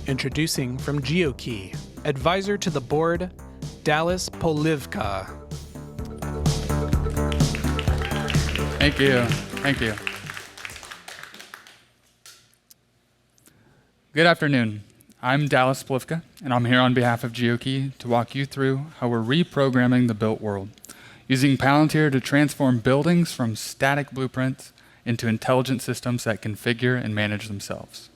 Introducing from GeoKey, Advisor to the Board Dallas Polivka. Thank you. Thank you. Good afternoon. I'm Dallas Polivka, and I'm here on behalf of GeoKey to walk you through how we're reprogramming the built world, using Palantir to transform buildings from static blueprints into intelligent systems that configure and manage themselves.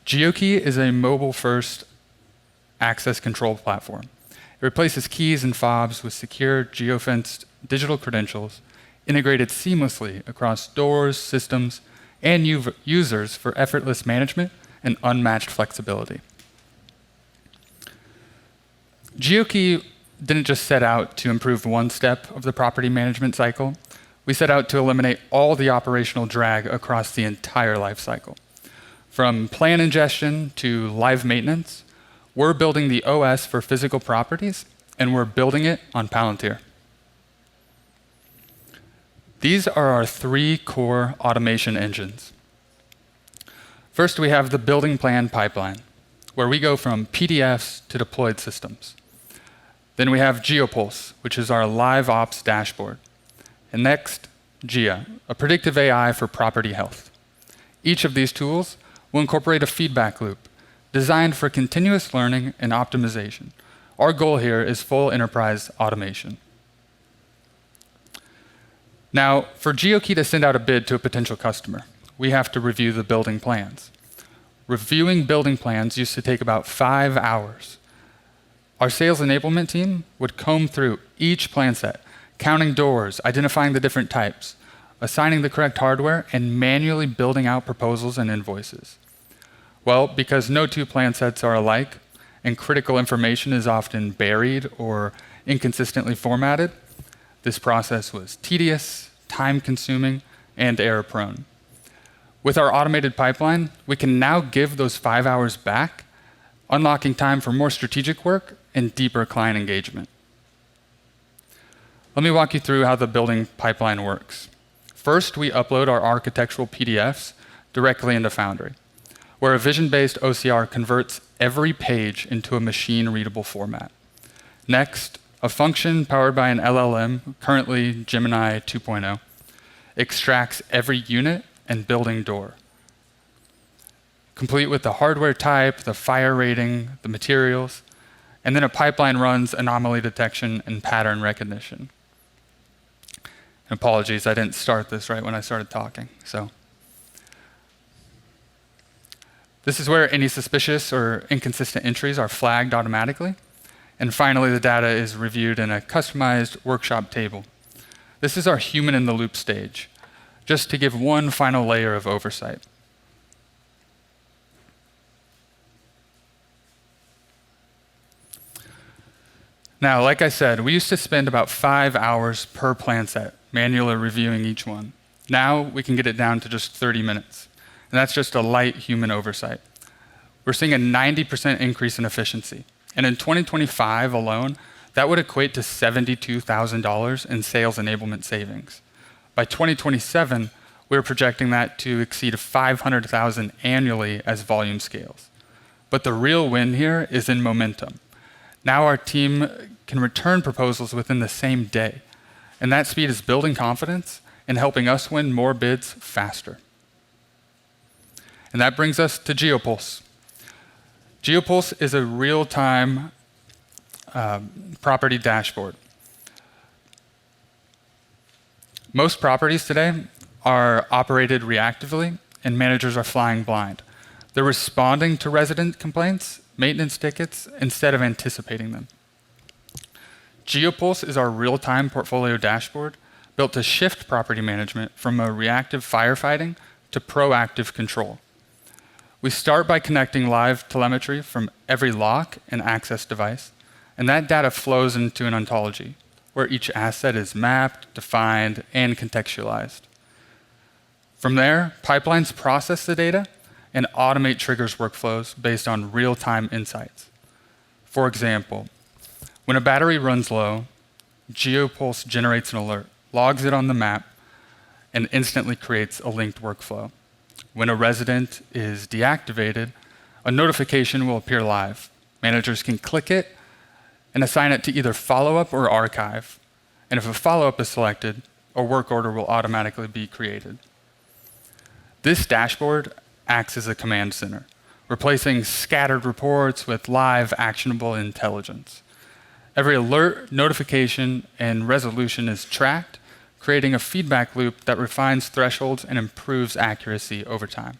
GeoKey is a mobile-first access control platform. It replaces keys and fobs with secure, geofenced digital credentials integrated seamlessly across doors, systems, and users for effortless management and unmatched flexibility. GeoKey didn't just set out to improve one step of the property management cycle. We set out to eliminate all the operational drag across the entire life cycle. From plan ingestion to live maintenance, we're building the OS for physical properties, and we're building it on Palantir. These are our three core automation engines. First, we have the building plan pipeline, where we go from PDFs to deployed systems. Then we have GeoPulse, which is our live ops dashboard. And next, Gia, a predictive AI for property health. Each of these tools will incorporate a feedback loop designed for continuous learning and optimization. Our goal here is full enterprise automation. Now, for GeoKey to send out a bid to a potential customer, we have to review the building plans. Reviewing building plans used to take about 5 hours. Our sales enablement team would comb through each plan set, counting doors, identifying the different types, assigning the correct hardware, and manually building out proposals and invoices. Well, because no two plan sets are alike, and critical information is often buried or inconsistently formatted, this process was tedious, time-consuming, and error-prone. With our automated pipeline, we can now give those 5 hours back, unlocking time for more strategic work and deeper client engagement. Let me walk you through how the building pipeline works. First, we upload our architectural PDFs directly into Foundry, where a vision-based OCR converts every page into a machine-readable format. Next, a function powered by an LLM, currently Gemini 2.0, extracts every unit and building door, complete with the hardware type, the fire rating, the materials, and then a pipeline runs anomaly detection and pattern recognition. Apologies, I didn't start this right when I started talking. This is where any suspicious or inconsistent entries are flagged automatically. And finally, the data is reviewed in a customized workshop table. This is our human-in-the-loop stage, just to give one final layer of oversight. Now, like I said, we used to spend about 5 hours per plan set, manually reviewing each one. Now, we can get it down to just 30 minutes. And that's just a light human oversight. We're seeing a 90% increase in efficiency. And in 2025 alone, that would equate to $72,000 in sales enablement savings. By 2027, we're projecting that to exceed $500,000 annually as volume scales. But the real win here is in momentum. Now our team can return proposals within the same day. And that speed is building confidence and helping us win more bids faster. And that brings us to GeoPulse. GeoPulse is a real-time property dashboard. Most properties today are operated reactively, and managers are flying blind. They're responding to resident complaints, maintenance tickets, instead of anticipating them. GeoPulse is our real-time portfolio dashboard built to shift property management from a reactive firefighting to proactive control. We start by connecting live telemetry from every lock and access device, and that data flows into an ontology, where each asset is mapped, defined, and contextualized. From there, pipelines process the data and automate triggers workflows based on real-time insights. For example, when a battery runs low, GeoPulse generates an alert, logs it on the map, and instantly creates a linked workflow. When a resident is deactivated, a notification will appear live. Managers can click it and assign it to either follow-up or archive. And if a follow-up is selected, a work order will automatically be created. This dashboard acts as a command center, replacing scattered reports with live, actionable intelligence. Every alert, notification, and resolution is tracked, creating a feedback loop that refines thresholds and improves accuracy over time.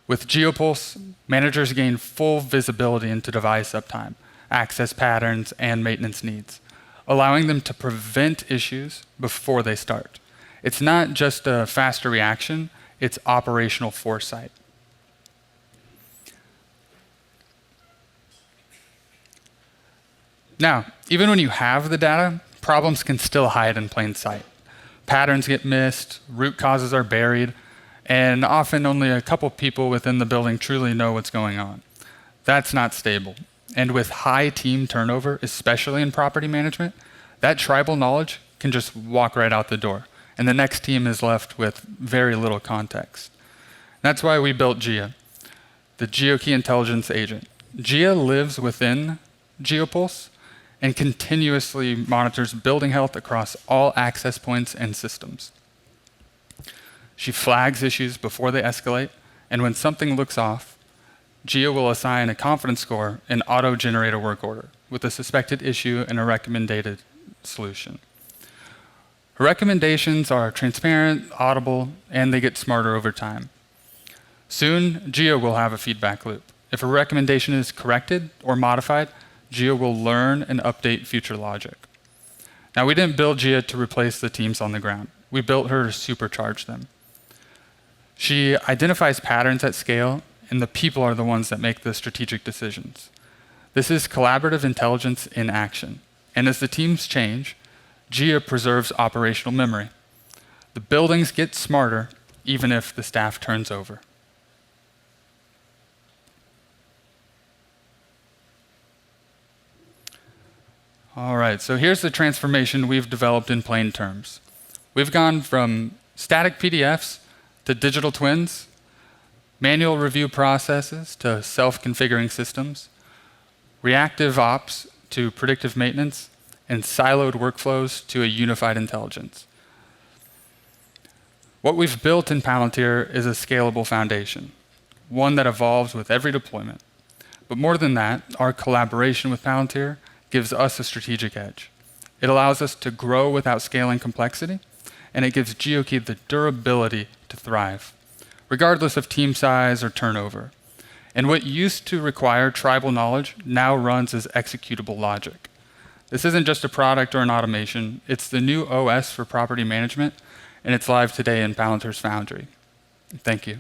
With GeoPulse, managers gain full visibility into device uptime, access patterns, and maintenance needs, allowing them to prevent issues before they start. It's not just a faster reaction, it's operational foresight. Now, even when you have the data, problems can still hide in plain sight. Patterns get missed, root causes are buried, and often only a couple people within the building truly know what's going on. That's not stable. And with high team turnover, especially in property management, that tribal knowledge can just walk right out the door, and the next team is left with very little context. That's why we built GEA, the GeoKey Intelligence Agent. GEA lives within GeoPulse and continuously monitors building health across all access points and systems. She flags issues before they escalate, and when something looks off, GEA will assign a confidence score and auto-generate a work order with a suspected issue and a recommended solution. Her recommendations are transparent, audible, and they get smarter over time. Soon, GEA will have a feedback loop. If a recommendation is corrected or modified, GEA will learn and update future logic. Now, we didn't build GEA to replace the teams on the ground. We built her to supercharge them. She identifies patterns at scale, and the people are the ones that make the strategic decisions. This is collaborative intelligence in action. And as the teams change, GEA preserves operational memory. The buildings get smarter, even if the staff turns over. All right, so here's the transformation we've developed in plain terms. We've gone from static PDFs to digital twins, manual review processes to self-configuring systems, reactive ops to predictive maintenance, and siloed workflows to a unified intelligence. What we've built in Palantir is a scalable foundation, one that evolves with every deployment. But more than that, our collaboration with Palantir gives us a strategic edge. It allows us to grow without scaling complexity, and it gives GeoKey the durability to thrive, regardless of team size or turnover. And what used to require tribal knowledge now runs as executable logic. This isn't just a product or an automation, it's the new OS for property management, and it's live today in Palantir's Foundry. Thank you.